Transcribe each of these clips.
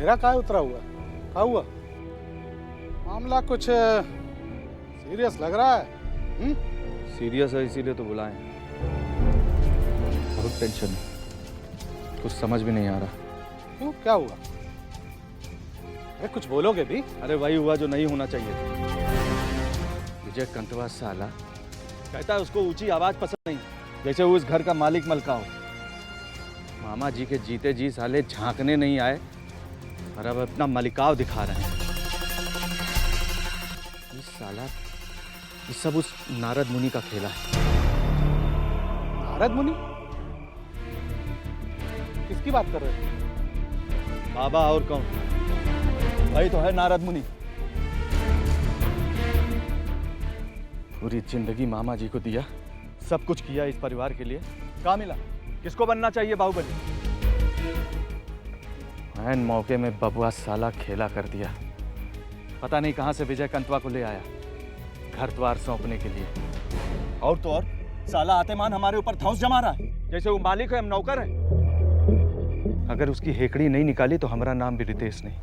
चेहरा काय उतरा हुआ? क्या हुआ? मामला कुछ सीरियस लग रहा है। सीरियस है इसीलिए तो बुलाए। बहुत टेंशन है, कुछ समझ भी नहीं आ रहा। क्यों, क्या हुआ? अरे कुछ बोलोगे भी? अरे वही हुआ जो नहीं होना चाहिए था। विजय कंतवा साला कहता है उसको ऊंची आवाज पसंद नहीं, जैसे वो इस घर का मालिक मलका हो। मामा जी के जीते जी साले झांकने नहीं आए और अब अपना मलिकाव दिखा रहे हैं। इस साला ये सब उस नारद मुनि का खेला है। नारद मुनि? किसकी बात कर रहे हो? बाबा और कौन? भाई तो है नारद मुनि। पूरी जिंदगी मामा जी को दिया, सब कुछ किया इस परिवार के लिए। क्या मिला? किसको बनना चाहिए बाहुबली? ऐन मौके में बबुआ साला खेला कर दिया। पता नहीं कहां से विजय कंतवा को ले आया घर द्वार सौंपने के लिए। और तो और साला आतेमान हमारे ऊपर धौंस जमा रहा है, जैसे वो मालिक है हम नौकर हैं। अगर उसकी हेकड़ी नहीं निकाली तो हमारा नाम भी रितेश नहीं।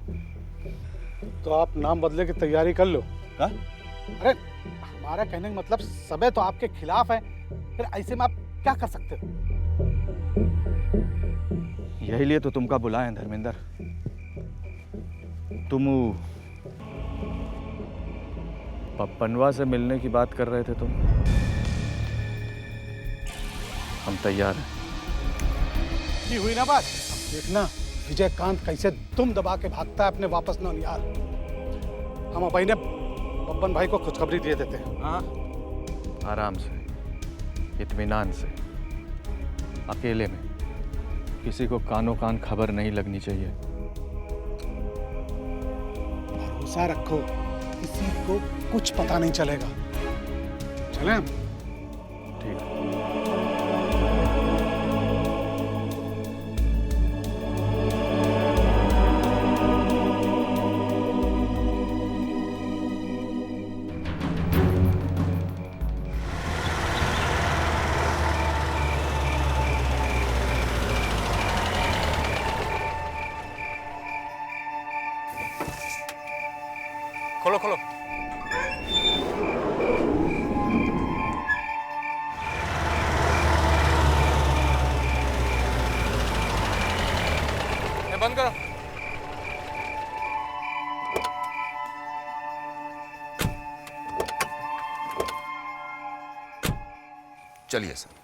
तो आप नाम बदले की तैयारी कर लो। का? अरे हमारा कहने का मतलब सबे तो आपके खिलाफ है, फिर ऐसे में आप क्या कर सकते हो? यही लिए तो तुमका बुलाए धर्मेंद्र। तुम पप्पनवा से मिलने की बात कर रहे थे तुम। हम तैयार हैं। ये हुई ना बात। देखना विजयकांत कैसे दुम दबा के भागता है अपने वापस नौनिहाल। हम भाई ने बब्बन भाई को खुशखबरी दे देते हैं। हाँ, आराम से, इत्मीनान से, अकेले में। किसी को कानो कान खबर नहीं लगनी चाहिए। भरोसा रखो, किसी को कुछ पता नहीं चलेगा। चलें? ठीक है। खोलो खोलो। ये बंद करो। चलिए सर।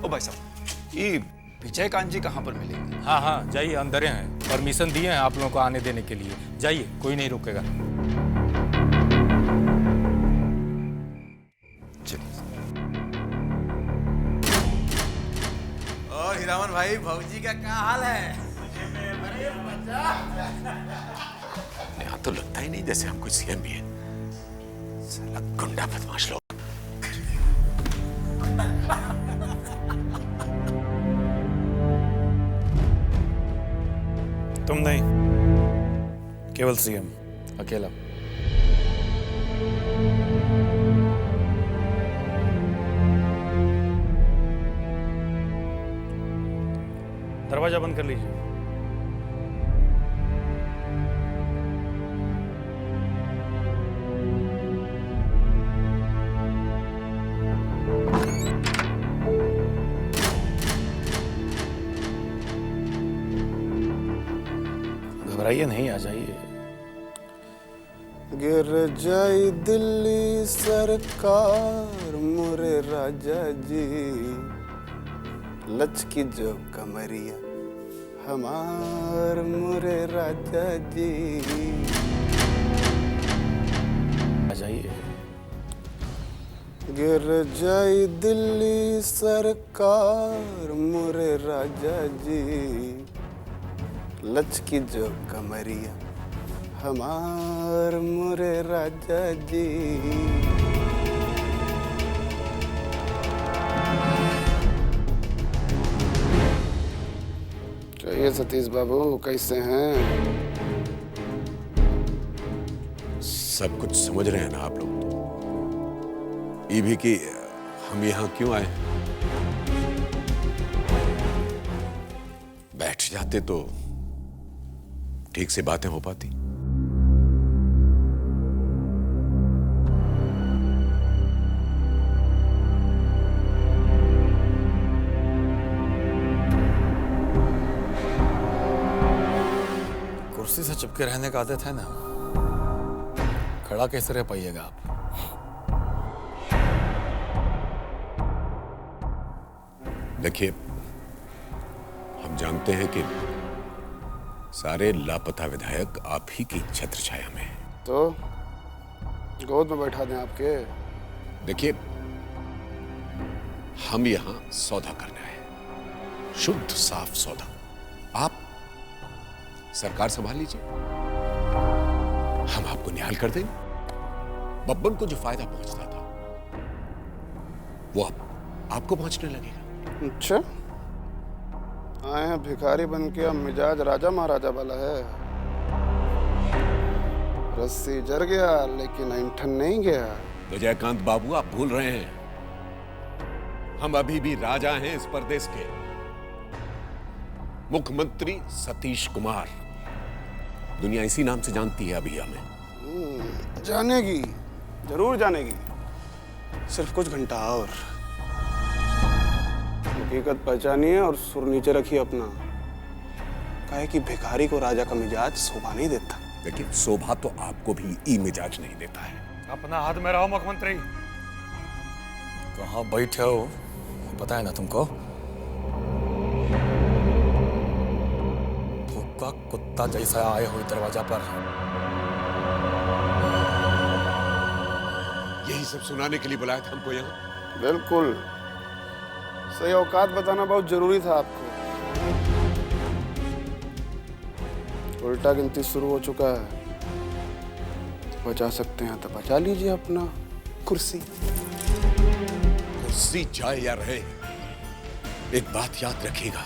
भाई साहब, ये विजयकांत जी कहाँ पर मिलेंगे? हाँ हाँ जाइए, अंदर हैं। परमिशन दिए हैं आप लोगों को आने देने के लिए। जाइए, कोई नहीं रुकेगा। चलिए। और हीरामन भाई, भौजी का क्या हाल है? यहाँ तो लगता ही नहीं जैसे हम कुछ सीएम भी हैं। साला गुंडा बदमाश लोग। तुम नहीं, केवल सीएम अकेला। दरवाजा बंद कर लीजिए। घबराइए नहीं, आ जाइए। गिर जाई दिल्ली सरकार मोरे राजा जी, लचकी जो कमरिया हमार मोरे राजा जी। आ जाइए। गिर जाई दिल्ली सरकार मोरे राजा जी, लचकी जो कमरिया हमार मोरे राजा जी। चाहिए सतीश बाबू, कैसे हैं? सब कुछ समझ रहे हैं ना आप लोग? तो ये भी कि हम यहां क्यों आए? बैठ जाते तो ठीक से बातें हो पाती। कुर्सी से चिपके रहने का आदत है ना, खड़ा कैसे रह पाइएगा आप? देखिए, हम जानते हैं कि सारे लापता विधायक आप ही की छत्र छाया में हैं। तो गोद में बैठा दें आपके? देखिए, हम यहां सौदा करना है, शुद्ध साफ सौदा। आप सरकार संभाल लीजिए, हम आपको निहाल कर देंगे। बब्बन को जो फायदा पहुंचता था वो अब आपको पहुंचने लगेगा। अच्छा, आए हैं भिखारी बन के, अब मिजाज राजा महाराजा वाला है। रस्सी जर गया लेकिन ऐंठन नहीं गया। विजयकांत बाबू, आप भूल रहे हैं, हम अभी भी राजा हैं इस प्रदेश के। मुख्यमंत्री सतीश कुमार, दुनिया इसी नाम से जानती है अभी हमें। जानेगी, जरूर जानेगी। सिर्फ कुछ घंटा और। हकीकत पहचानिए और सुर नीचे रखिए अपना। काहे कि भिखारी को राजा का मिजाज शोभा नहीं देता। लेकिन शोभा तो आपको भी ई मिजाज नहीं देता है। अपना हाथ में रहो मुख्यमंत्री। कहाँ बैठे हो पता है ना तुमको? भूखा कुत्ता जैसा आए हो दरवाजा पर। यही सब सुनाने के लिए बुलाया था हमको यहाँ? बिल्कुल सही। औकात बताना बहुत जरूरी था आपको। उल्टा गिनती शुरू हो चुका है। बचा सकते हैं तो बचा लीजिए अपना कुर्सी। कुर्सी जाए या रहे, एक बात याद रखिएगा,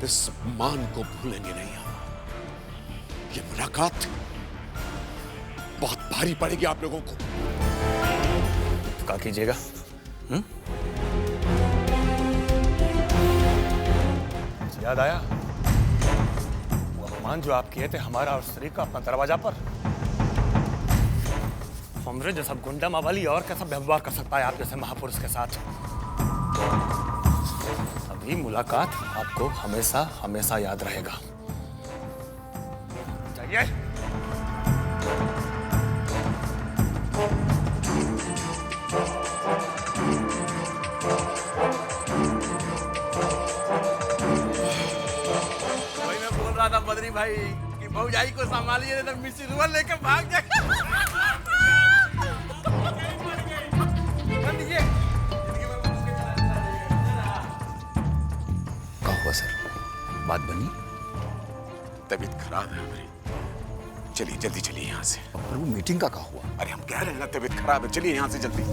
इस सम्मान को भूलेंगे नहीं हम। ये मुलाकात बहुत भारी पड़ेगी आप लोगों को। क्या कीजिएगा? याद आया वो अपमान जो आप किए थे हमारा और स्त्री का अपना दरवाजा पर? हमरे जैसा गुंडा मावाली और कैसा व्यवहार कर सकता है आप जैसे महापुरुष के साथ? अभी मुलाकात आपको हमेशा हमेशा याद रहेगा। जाइए। था बद्री भाई कि भौजाई को संभालिए तो मिसिरुआ लेके भाग जाए। क्या हुआ सर, बात बनी? तबीयत खराब है हमारी, चलिए जल्दी चलिए यहाँ से। पर वो मीटिंग का क्या हुआ? अरे हम कह रहे हैं ना तबीयत खराब है, चलिए यहाँ से जल्दी।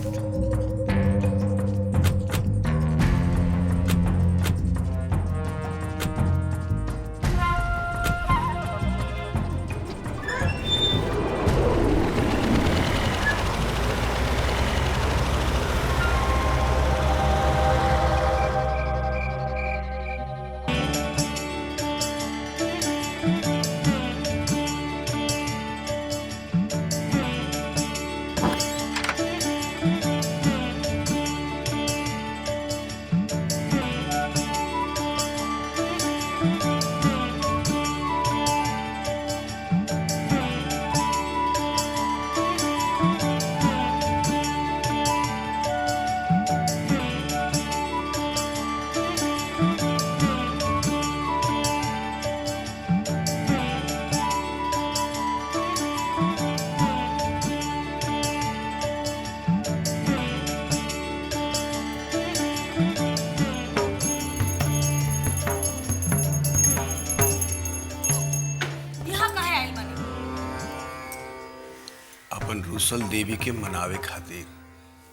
रूसल देवी के मनावे खातिर,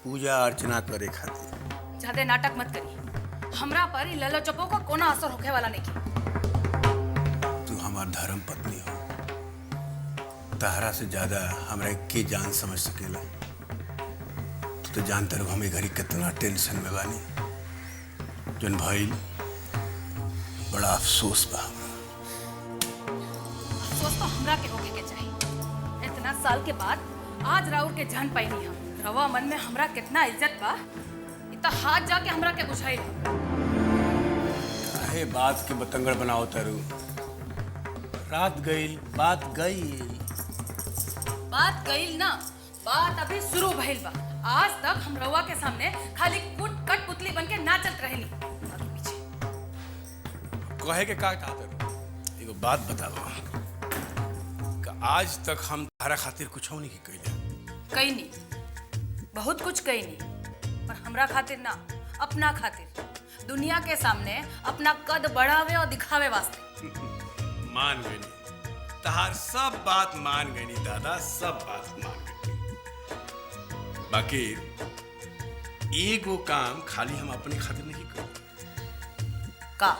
पूजा अर्चना करे खातिर। ज्यादा नाटक मत करिए। हमरा पर इ ललो चपो का कोना असर होखे वाला नहीं की। तू हमार धर्म पत्नी हो, तहरा से ज्यादा हमरा के जान समझ सकेला। तू तो जानते रहो हमें घरी कितना टेंशन में बानी। जन भाई बड़ा अफसोस बा। अफसोस तो हमरा के होके के चाहिए। इतना साल के बाद आज राउर के जान पाईनी हम। रवा मन में हमरा कितना इज्जत बा, इतना हाथ जाके हमरा के बुझाई। काहे बात के बतंगड़ बनाओ तारू। रात गईल, बात गईल। बात गईल ना, बात अभी शुरू भइल बा। आज तक हम रवा के सामने खाली कुट कट पुतली बन के नाचत रहली। आगे पीछे कहे के का चाहत एगो बात बताओ कि आज तक हम तारा खातिर कुछ नहीं कइले। कई नहीं, बहुत कुछ कई नहीं, पर हमरा खातिर ना, अपना खातिर, दुनिया के सामने अपना कद बढ़ावे और दिखावे वास्ते। मान गई, तहार सब बात मान गई दादा, सब बात मान गई। बाकी एगो काम खाली हम अपने खातिर नहीं कर। का?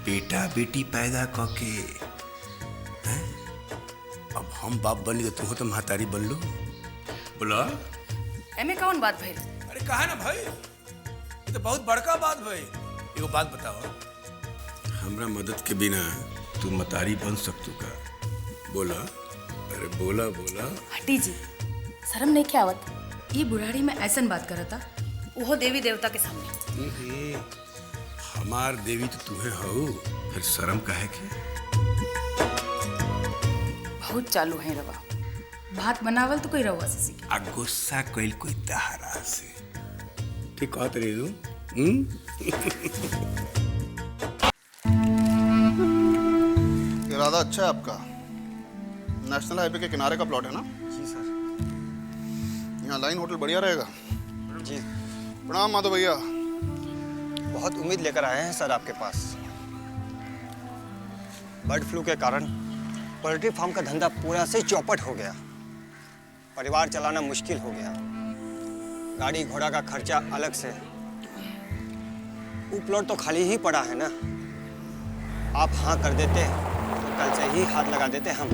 बेटा बेटी पैदा करके हैं? अब हम बाप बनी तो तुम महतारी बन लो। बोला एमे कौन बात भइल? अरे कहा ना भाई, ये तो बहुत बड़का बात भाई। एगो बात बताओ, हमरा मदद के बिना तू मतारी बन सकतू का? बोला, अरे बोला बोला। हटी जी, शर्म नहीं क्या आवत? ये बुढ़ाड़ी में ऐसन बात करता, वो देवी देवता के सामने। हमार देवी तो तुम्हें हो, फिर शर्म काहे के? बहुत चालू है रवा, बात बनावल तो कोई रवा से सीखी। आ गुस्सा कोई कोई तहरा से ठीक कहत रही तू। इरादा अच्छा है आपका। नेशनल हाईवे के किनारे का प्लॉट है ना? जी सर। यहाँ लाइन होटल बढ़िया रहेगा। जी। प्रणाम माधव भैया। बहुत उम्मीद लेकर आए हैं सर आपके पास। बर्ड फ्लू के कारण पोल्ट्री फार्म का धंधा पूरा से चौपट हो गया। परिवार चलाना मुश्किल हो गया। गाड़ी घोड़ा का खर्चा अलग से। वो प्लॉट तो खाली ही पड़ा है ना। आप हाँ कर देते तो कल से ही हाथ लगा देते हम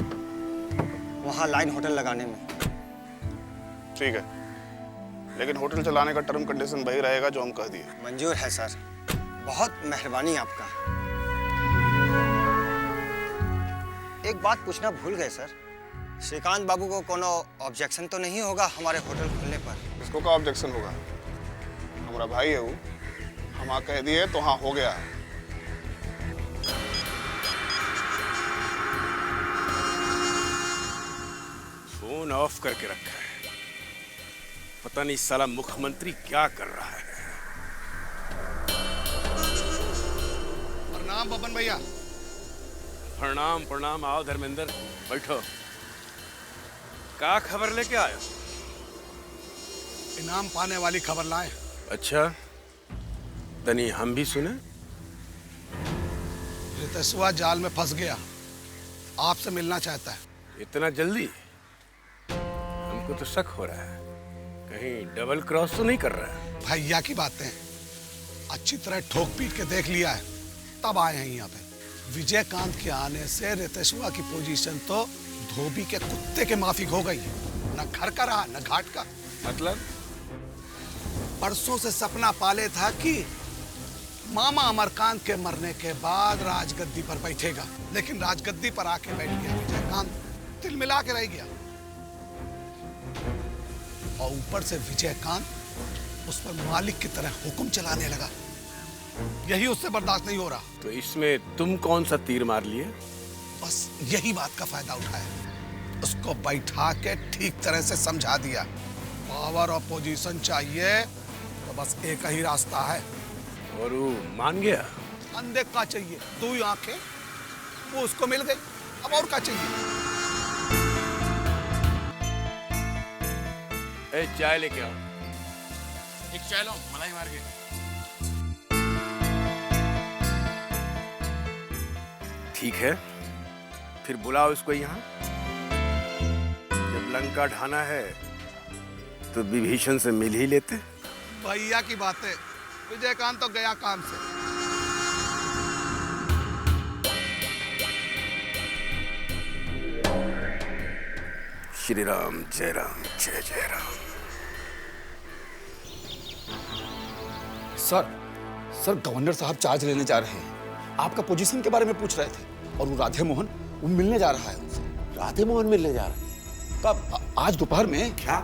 वहाँ लाइन होटल लगाने में। ठीक है, लेकिन होटल चलाने का टर्म कंडीशन वही रहेगा जो हम कह दिए। मंजूर है सर, बहुत मेहरबानी आपका। एक बात पूछना भूल गए सर, श्रीकांत बाबू को कोनो ऑब्जेक्शन तो नहीं होगा हमारे होटल खुलने पर? इसको क्या ऑब्जेक्शन होगा? हमारा भाई है वो, हम हाँ कह दिए तो हाँ हो गया। फोन ऑफ करके रखा है, पता नहीं साला मुख्यमंत्री क्या कर रहा है। प्रणाम बबन भैया। प्रणाम प्रणाम। आओ धर्मेंद्र, बैठो। क्या खबर लेके आयो? इनाम पाने वाली खबर लाए। अच्छा, तनी हम भी सुने। रितेशुआ जाल में फंस गया, आपसे मिलना चाहता है। इतना जल्दी? हमको तो शक हो रहा है, कहीं डबल क्रॉस तो नहीं कर रहा है। भैया की बातें अच्छी तरह ठोक पीट के देख लिया है, तब आए हैं यहाँ पे। विजयकांत के आने से रितेशुआ की पोजीशन तो धोबी के कुत्ते के माफिक हो गई। न घर का रहा न घाट का। मतलब? परसों से सपना पाले था कि मामा अमरकांत के मरने के बाद राजगद्दी पर बैठेगा, लेकिन राजगद्दी पर आके बैठ गया विजयकांत, दिल मिला के रह गया। और ऊपर से विजयकांत उस पर मालिक की तरह हुक्म चलाने लगा। यही उससे बर्दाश्त नहीं हो रहा। तो इसमें तुम कौन सा तीर मार लिए? बस यही बात का फायदा उठाया, उसको बैठा के ठीक तरह से समझा दिया। पावर और पोजीशन चाहिए तो बस एक ही रास्ता है। और वो मान गया? अंधे का चाहिए, दो ही आंखें, वो उसको मिल गई, अब और क्या चाहिए? ए, चाय लेके आओ। एक चाय लो, मलाई मार के। ठीक है, फिर बुलाओ इसको यहाँ। जब लंका ढाना है तो विभीषण से मिल ही लेते। भैया की बातें विजयकांत तो गया काम से। श्री राम जय जय राम। सर गवर्नर साहब चार्ज लेने जा रहे हैं। आपका पोजीशन के बारे में पूछ रहे थे और वो राधे मोहन वो मिलने जा रहा है उनसे। राधे मोहन मिलने जा रहा है? कब? आज दोपहर में। क्या?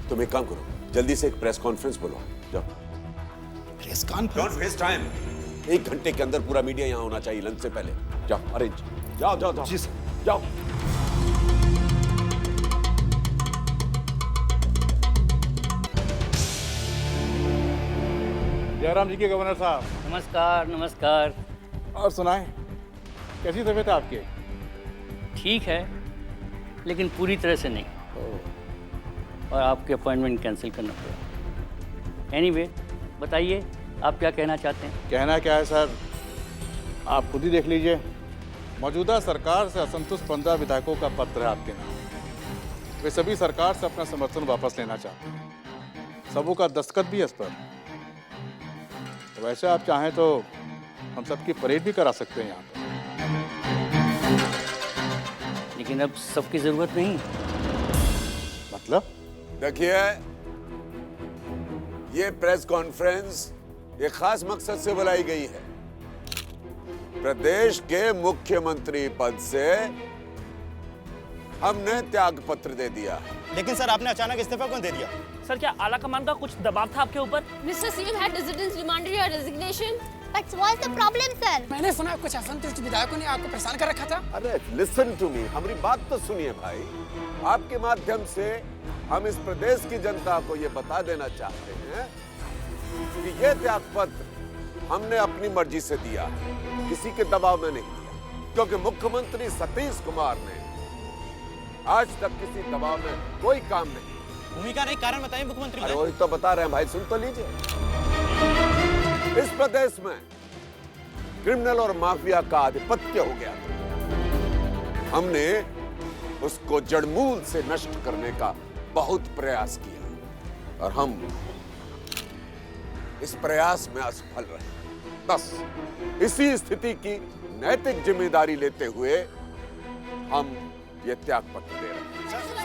तुम एक काम करो, जल्दी से एक प्रेस कॉन्फ्रेंस बुलाओ। जाओ। Press conference? Don't waste time. 1 घंटे के अंदर पूरा मीडिया यहाँ होना चाहिए लंच से पहले। जाओ अरेंज। जाओ। जी सर। जाओ। जयराम जी के गवर्नर साहब। नमस्कार। और सुनाएं, कैसी तबीयत है आपकी? ठीक है, लेकिन पूरी तरह से नहीं। और आपकी अपॉइंटमेंट कैंसिल करना पड़ा। एनीवे, बताइए आप क्या कहना चाहते हैं? कहना क्या है सर, आप खुद ही देख लीजिए। मौजूदा सरकार से असंतुष्ट 15 विधायकों का पत्र है आपके नाम। वे सभी सरकार से अपना समर्थन वापस लेना चाहते हैं। सबों का दस्तखत भी है इस पर। वैसे आप चाहें तो हम सबकी परेड भी करा सकते हैं यहाँ पर। लेकिन अब सबकी जरूरत नहीं। मतलब? देखिए, ये प्रेस कॉन्फ्रेंस एक खास मकसद से बुलाई गई है। प्रदेश के मुख्यमंत्री पद से हमने त्याग पत्र दे दिया। लेकिन सर, आपने अचानक इस्तीफा क्यों दे दिया? सर, क्या आला कमान का कुछ दबाव था आपके ऊपर? Mr. CM had dissidents demanded your resignation. But what's the problem, sir? मैंने सुना कुछ असंतुष्ट विधायकों ने आपको परेशान कर रखा था। अरे लिसन टू मी, हमारी बात तो सुनिए भाई। आपके माध्यम से हम इस प्रदेश की जनता को ये बता देना चाहते हैं कि ये त्याग पत्र हमने अपनी मर्जी से दिया, किसी के दबाव में नहीं दिया। क्योंकि मुख्यमंत्री सतीश कुमार ने आज तक किसी दबाव में कोई काम नहीं। भूमिका नहीं, कारण बताइए मुख्यमंत्री। अरे वही तो बता रहे हैं भाई, सुन तो लीजिए। इस प्रदेश में क्रिमिनल और माफिया का आधिपत्य हो गया था। हमने उसको जड़मूल से नष्ट करने का बहुत प्रयास किया और हम इस प्रयास में असफल रहे। बस इसी स्थिति की नैतिक जिम्मेदारी लेते हुए हम ये त्याग पत्र दे रहे हैं।